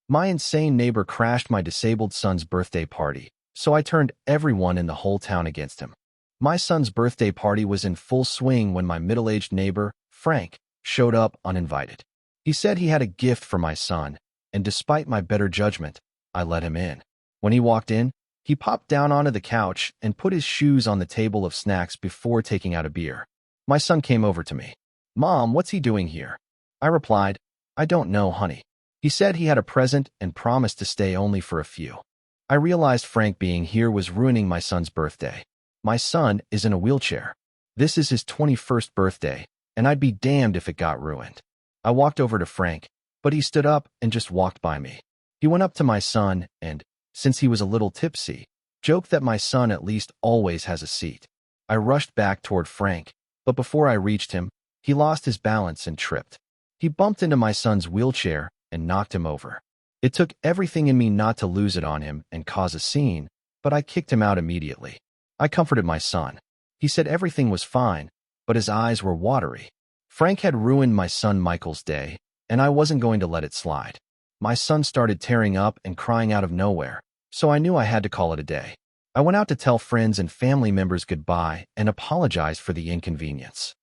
My insane neighbor crashed my disabled son's birthday party, so I turned everyone in the whole town against him. My son's birthday party was in full swing when my middle-aged neighbor, Frank, showed up uninvited. He said he had a gift for my son, and despite my better judgment, I let him in. When he walked in, he popped down onto the couch and put his shoes on the table of snacks before taking out a beer. My son came over to me. "Mom, what's he doing here?" I replied, "I don't know, honey. He said he had a present and promised to stay only for a few." I realized Frank being here was ruining my son's birthday. My son is in a wheelchair. This is his 21st birthday, and I'd be damned if it got ruined. I walked over to Frank, but he stood up and just walked by me. He went up to my son and, since he was a little tipsy, joked that my son at least always has a seat. I rushed back toward Frank, but before I reached him, he lost his balance and tripped. He bumped into my son's wheelchair and knocked him over. It took everything in me not to lose it on him and cause a scene, but I kicked him out immediately. I comforted my son. He said everything was fine, but his eyes were watery. Frank had ruined my son Michael's day, and I wasn't going to let it slide. My son started tearing up and crying out of nowhere, so I knew I had to call it a day. I went out to tell friends and family members goodbye and apologize for the inconvenience.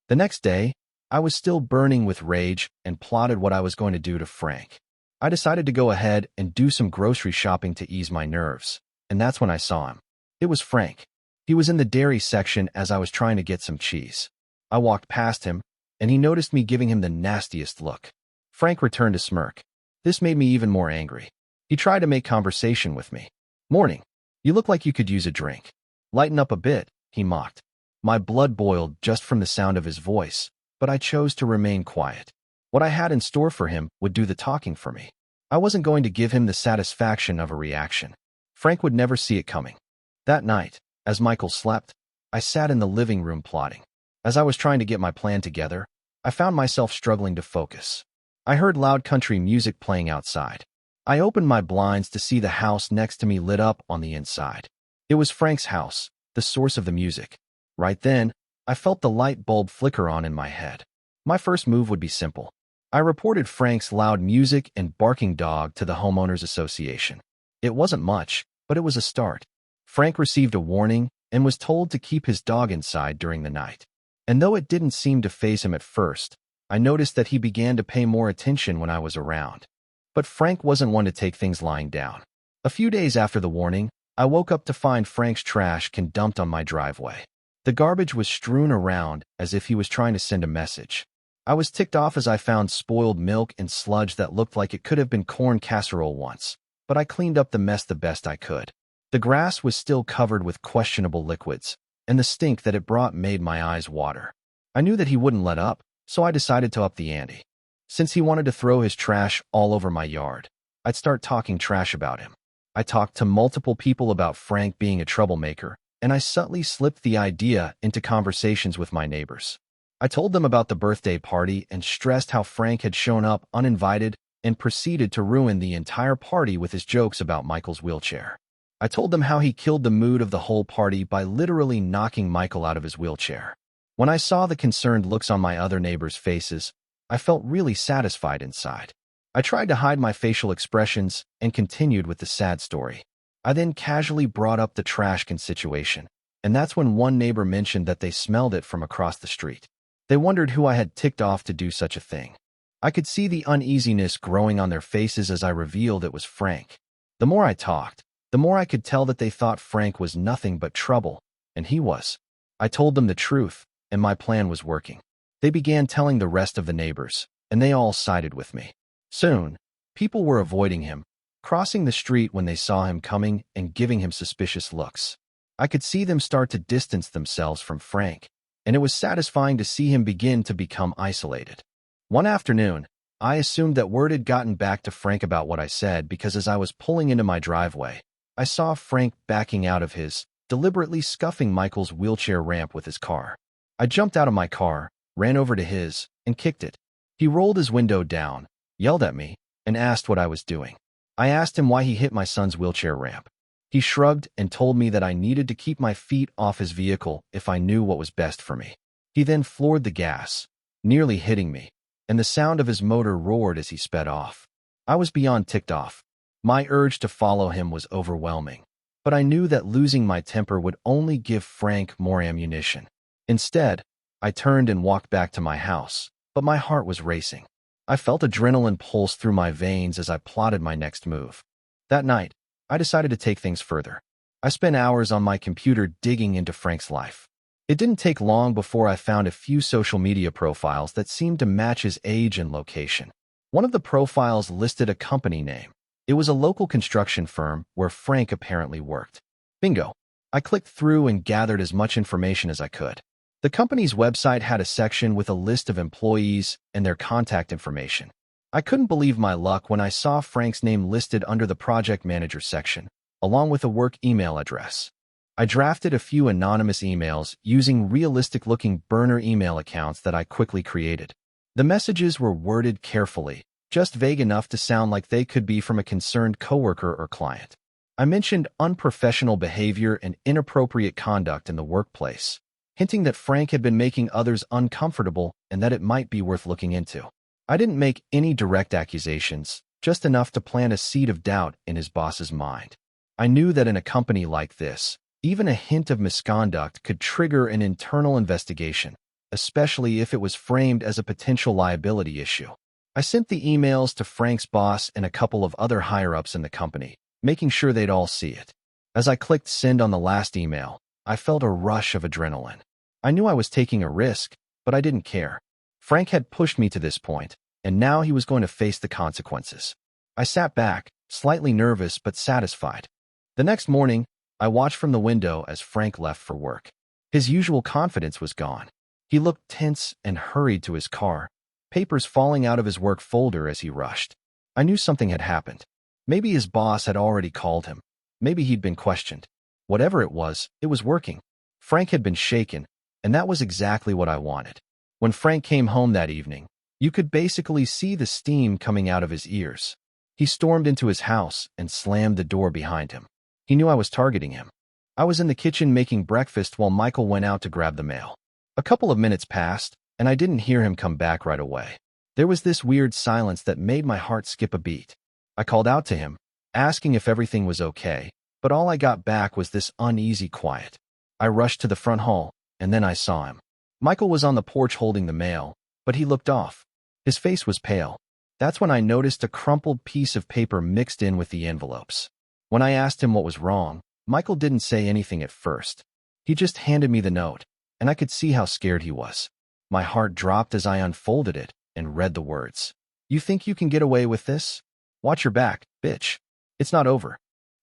The next day, I was still burning with rage and plotted what I was going to do to Frank. I decided to go ahead and do some grocery shopping to ease my nerves, and that's when I saw him. It was Frank. He was in the dairy section as I was trying to get some cheese. I walked past him, and he noticed me giving him the nastiest look. Frank returned a smirk. This made me even more angry. He tried to make conversation with me. "Morning. You look like you could use a drink. Lighten up a bit," he mocked. My blood boiled just from the sound of his voice, but I chose to remain quiet. What I had in store for him would do the talking for me. I wasn't going to give him the satisfaction of a reaction. Frank would never see it coming. That night, as Michael slept, I sat in the living room plotting. As I was trying to get my plan together, I found myself struggling to focus. I heard loud country music playing outside. I opened my blinds to see the house next to me lit up on the inside. It was Frank's house, the source of the music. Right then, I felt the light bulb flicker on in my head. My first move would be simple. I reported Frank's loud music and barking dog to the homeowners association. It wasn't much, but it was a start. Frank received a warning and was told to keep his dog inside during the night. And though it didn't seem to faze him at first, I noticed that he began to pay more attention when I was around. But Frank wasn't one to take things lying down. A few days after the warning, I woke up to find Frank's trash can dumped on my driveway. The garbage was strewn around as if he was trying to send a message. I was ticked off as I found spoiled milk and sludge that looked like it could have been corn casserole once, but I cleaned up the mess the best I could. The grass was still covered with questionable liquids, and the stink that it brought made my eyes water. I knew that he wouldn't let up, so I decided to up the ante. Since he wanted to throw his trash all over my yard, I'd start talking trash about him. I talked to multiple people about Frank being a troublemaker, and I subtly slipped the idea into conversations with my neighbors. I told them about the birthday party and stressed how Frank had shown up uninvited and proceeded to ruin the entire party with his jokes about Michael's wheelchair. I told them how he killed the mood of the whole party by literally knocking Michael out of his wheelchair. When I saw the concerned looks on my other neighbors' faces, I felt really satisfied inside. I tried to hide my facial expressions and continued with the sad story. I then casually brought up the trash can situation, and that's when one neighbor mentioned that they smelled it from across the street. They wondered who I had ticked off to do such a thing. I could see the uneasiness growing on their faces as I revealed it was Frank. The more I talked, the more I could tell that they thought Frank was nothing but trouble, and he was. I told them the truth, and my plan was working. They began telling the rest of the neighbors, and they all sided with me. Soon, people were avoiding him, crossing the street when they saw him coming and giving him suspicious looks. I could see them start to distance themselves from Frank, and it was satisfying to see him begin to become isolated. One afternoon, I assumed that word had gotten back to Frank about what I said because as I was pulling into my driveway, I saw Frank backing out of his, deliberately scuffing Michael's wheelchair ramp with his car. I jumped out of my car, ran over to his, and kicked it. He rolled his window down, yelled at me, and asked what I was doing. I asked him why he hit my son's wheelchair ramp. He shrugged and told me that I needed to keep my feet off his vehicle if I knew what was best for me. He then floored the gas, nearly hitting me, and the sound of his motor roared as he sped off. I was beyond ticked off. My urge to follow him was overwhelming, but I knew that losing my temper would only give Frank more ammunition. Instead, I turned and walked back to my house, but my heart was racing. I felt adrenaline pulse through my veins as I plotted my next move. That night, I decided to take things further. I spent hours on my computer digging into Frank's life. It didn't take long before I found a few social media profiles that seemed to match his age and location. One of the profiles listed a company name. It was a local construction firm where Frank apparently worked. Bingo! I clicked through and gathered as much information as I could. The company's website had a section with a list of employees and their contact information. I couldn't believe my luck when I saw Frank's name listed under the project manager section, along with a work email address. I drafted a few anonymous emails using realistic-looking burner email accounts that I quickly created. The messages were worded carefully, just vague enough to sound like they could be from a concerned coworker or client. I mentioned unprofessional behavior and inappropriate conduct in the workplace, hinting that Frank had been making others uncomfortable and that it might be worth looking into. I didn't make any direct accusations, just enough to plant a seed of doubt in his boss's mind. I knew that in a company like this, even a hint of misconduct could trigger an internal investigation, especially if it was framed as a potential liability issue. I sent the emails to Frank's boss and a couple of other higher-ups in the company, making sure they'd all see it. As I clicked send on the last email, I felt a rush of adrenaline. I knew I was taking a risk, but I didn't care. Frank had pushed me to this point, and now he was going to face the consequences. I sat back, slightly nervous but satisfied. The next morning, I watched from the window as Frank left for work. His usual confidence was gone. He looked tense and hurried to his car, papers falling out of his work folder as he rushed. I knew something had happened. Maybe his boss had already called him. Maybe he'd been questioned. Whatever it was working. Frank had been shaken, and that was exactly what I wanted. When Frank came home that evening, you could basically see the steam coming out of his ears. He stormed into his house and slammed the door behind him. He knew I was targeting him. I was in the kitchen making breakfast while Michael went out to grab the mail. A couple of minutes passed, and I didn't hear him come back right away. There was this weird silence that made my heart skip a beat. I called out to him, asking if everything was okay, but all I got back was this uneasy quiet. I rushed to the front hall, and then I saw him. Michael was on the porch holding the mail, but he looked off. His face was pale. That's when I noticed a crumpled piece of paper mixed in with the envelopes. When I asked him what was wrong, Michael didn't say anything at first. He just handed me the note, and I could see how scared he was. My heart dropped as I unfolded it and read the words. "You think you can get away with this? Watch your back, bitch. It's not over."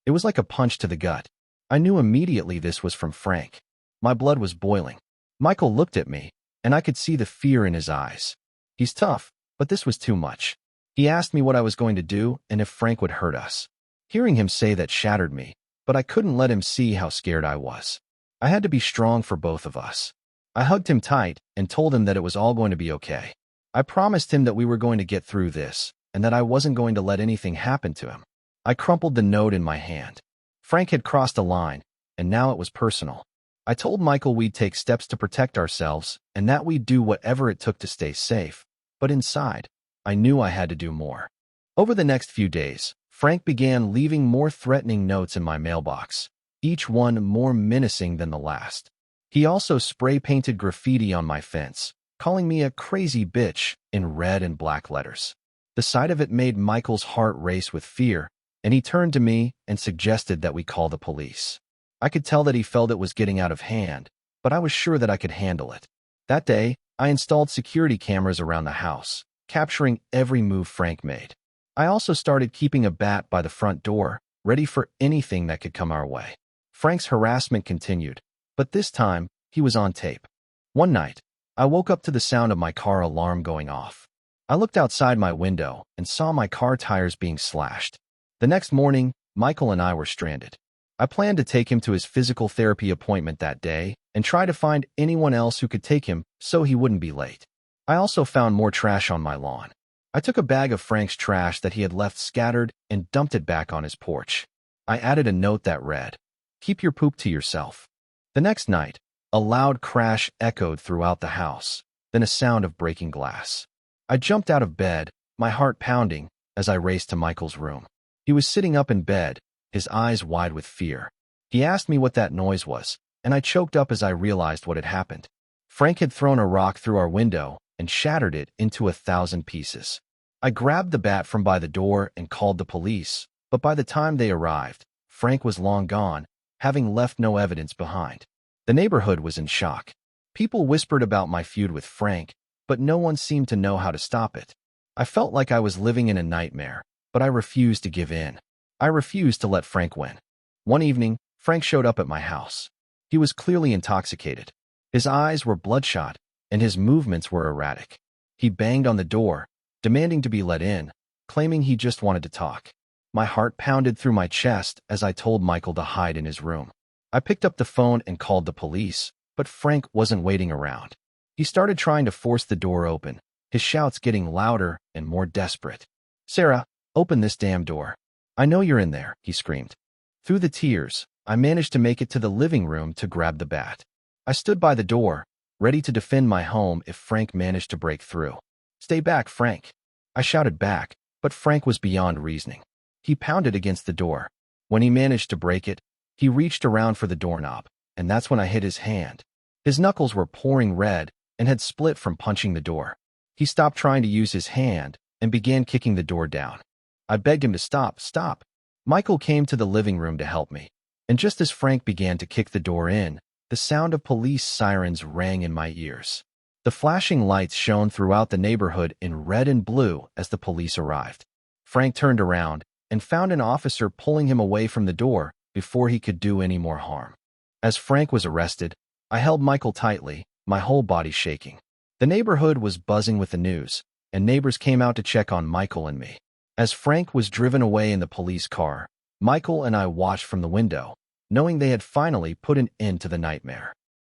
It was like a punch to the gut. I knew immediately this was from Frank. My blood was boiling. Michael looked at me, and I could see the fear in his eyes. He's tough, but this was too much. He asked me what I was going to do and if Frank would hurt us. Hearing him say that shattered me, but I couldn't let him see how scared I was. I had to be strong for both of us. I hugged him tight and told him that it was all going to be okay. I promised him that we were going to get through this and that I wasn't going to let anything happen to him. I crumpled the note in my hand. Frank had crossed a line, and now it was personal. I told Michael we'd take steps to protect ourselves and that we'd do whatever it took to stay safe. But inside, I knew I had to do more. Over the next few days, Frank began leaving more threatening notes in my mailbox, each one more menacing than the last. He also spray-painted graffiti on my fence, calling me a crazy bitch in red and black letters. The sight of it made Michael's heart race with fear, and he turned to me and suggested that we call the police. I could tell that he felt it was getting out of hand, but I was sure that I could handle it. That day, I installed security cameras around the house, capturing every move Frank made. I also started keeping a bat by the front door, ready for anything that could come our way. Frank's harassment continued, but this time, he was on tape. One night, I woke up to the sound of my car alarm going off. I looked outside my window and saw my car tires being slashed. The next morning, Michael and I were stranded. I planned to take him to his physical therapy appointment that day and try to find anyone else who could take him so he wouldn't be late. I also found more trash on my lawn. I took a bag of Frank's trash that he had left scattered and dumped it back on his porch. I added a note that read, "Keep your poop to yourself." The next night, a loud crash echoed throughout the house, then a sound of breaking glass. I jumped out of bed, my heart pounding, as I raced to Michael's room. He was sitting up in bed, his eyes wide with fear. He asked me what that noise was, and I choked up as I realized what had happened. Frank had thrown a rock through our window and shattered it into 1,000 pieces. I grabbed the bat from by the door and called the police, but by the time they arrived, Frank was long gone, having left no evidence behind. The neighborhood was in shock. People whispered about my feud with Frank, but no one seemed to know how to stop it. I felt like I was living in a nightmare, but I refused to give in. I refused to let Frank win. One evening, Frank showed up at my house. He was clearly intoxicated. His eyes were bloodshot, and his movements were erratic. He banged on the door, demanding to be let in, claiming he just wanted to talk. My heart pounded through my chest as I told Michael to hide in his room. I picked up the phone and called the police, but Frank wasn't waiting around. He started trying to force the door open, his shouts getting louder and more desperate. "Sarah, open this damn door. I know you're in there," he screamed. Through the tears, I managed to make it to the living room to grab the bat. I stood by the door, ready to defend my home if Frank managed to break through. "Stay back, Frank," I shouted back, but Frank was beyond reasoning. He pounded against the door. When he managed to break it, he reached around for the doorknob, and that's when I hit his hand. His knuckles were pouring red and had split from punching the door. He stopped trying to use his hand and began kicking the door down. I begged him to stop. Michael came to the living room to help me, and just as Frank began to kick the door in, the sound of police sirens rang in my ears. The flashing lights shone throughout the neighborhood in red and blue as the police arrived. Frank turned around and found an officer pulling him away from the door before he could do any more harm. As Frank was arrested, I held Michael tightly, my whole body shaking. The neighborhood was buzzing with the news, and neighbors came out to check on Michael and me. As Frank was driven away in the police car, Michael and I watched from the window, knowing they had finally put an end to the nightmare.